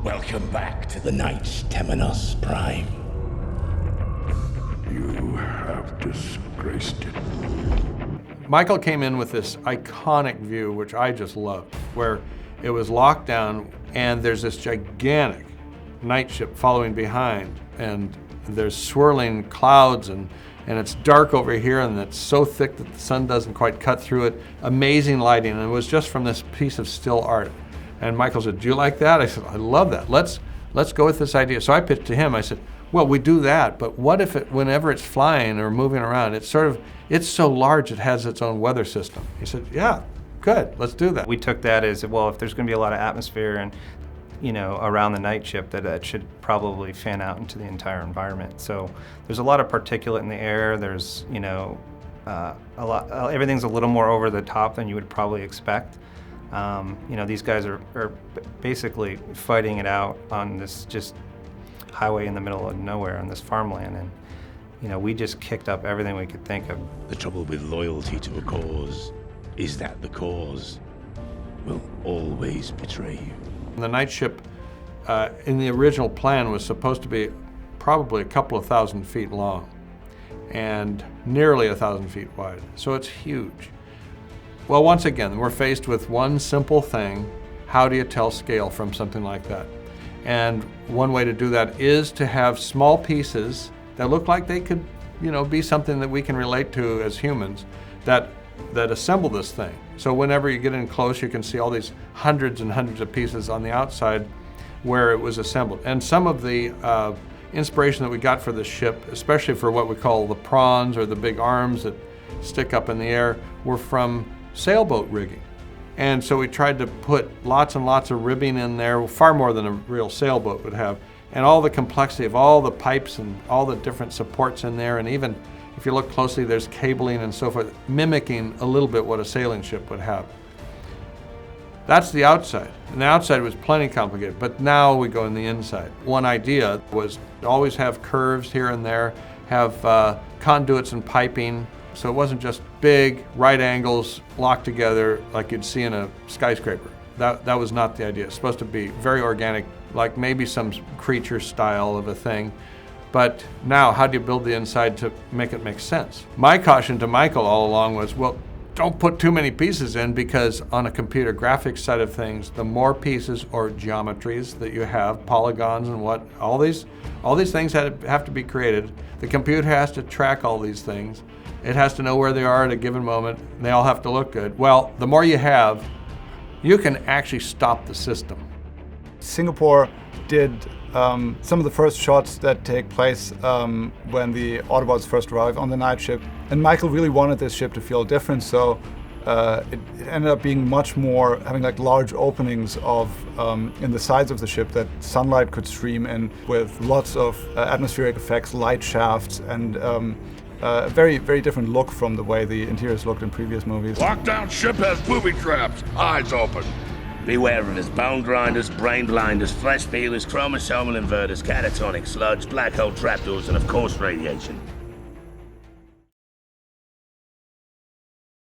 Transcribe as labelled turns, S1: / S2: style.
S1: Welcome back to the Knights Temenos Prime.
S2: You have disgraced it.
S3: Michael came in with this iconic view, which I just loved, where it was locked down and there's this gigantic Knightship following behind, and there's swirling clouds, and it's dark over here, and it's so thick that the sun doesn't quite cut through it. Amazing lighting, and it was just from this piece of still art. And Michael said, "Do you like that?" I said, "I love that. Let's go with this idea." So I pitched to him. I said, "Well, we do that, but what if whenever it's flying or moving around, it's so large it has its own weather system?" He said, "Yeah, good. Let's do that."
S4: We took that as, well, if there's going to be a lot of atmosphere and around the Knightship, that should probably fan out into the entire environment. So there's a lot of particulate in the air. There's everything's a little more over the top than you would probably expect. These guys are basically fighting it out on this just highway in the middle of nowhere on this farmland, and we just kicked up everything we could think of.
S1: The trouble with loyalty to a cause is that the cause will always betray you.
S3: The Knightship in the original plan was supposed to be probably a couple of 1,000 feet long and nearly 1,000 feet wide, so it's huge. Well, once again, we're faced with one simple thing: how do you tell scale from something like that? And one way to do that is to have small pieces that look like they could, be something that we can relate to as humans, that assemble this thing. So whenever you get in close, you can see all these hundreds and hundreds of pieces on the outside where it was assembled. And some of the inspiration that we got for this ship, especially for what we call the prawns or the big arms that stick up in the air, were from sailboat rigging. And so we tried to put lots and lots of ribbing in there, far more than a real sailboat would have, and all the complexity of all the pipes and all the different supports in there, and even if you look closely, there's cabling and so forth, mimicking a little bit what a sailing ship would have. That's the outside. And the outside was plenty complicated, but now we go in the inside. One idea was to always have curves here and there, have conduits and piping, so it wasn't just big right angles locked together like you'd see in a skyscraper. That was not the idea. It's supposed to be very organic, like maybe some Creature style of a thing. But now, how do you build the inside to make it make sense? My caution to Michael all along was, well, don't put too many pieces in, because on a computer graphics side of things, the more pieces or geometries that you have, polygons and all these things have to be created. The computer has to track all these things. It has to know where they are at a given moment. They all have to look good. Well, the more you have, you can actually stop the system.
S5: Singapore did some of the first shots that take place when the Autobots first arrive on the Knightship. And Michael really wanted this ship to feel different, so it ended up being much more, having like large openings in the sides of the ship that sunlight could stream in, with lots of atmospheric effects, light shafts, and a very, very different look from the way the interiors looked in previous movies.
S2: Lockdown ship has booby traps. Eyes open.
S6: Beware of his bone grinders, brain blinders, flesh peelers, chromosomal inverters, catatonic sludge, black hole trapdoors, and of course radiation.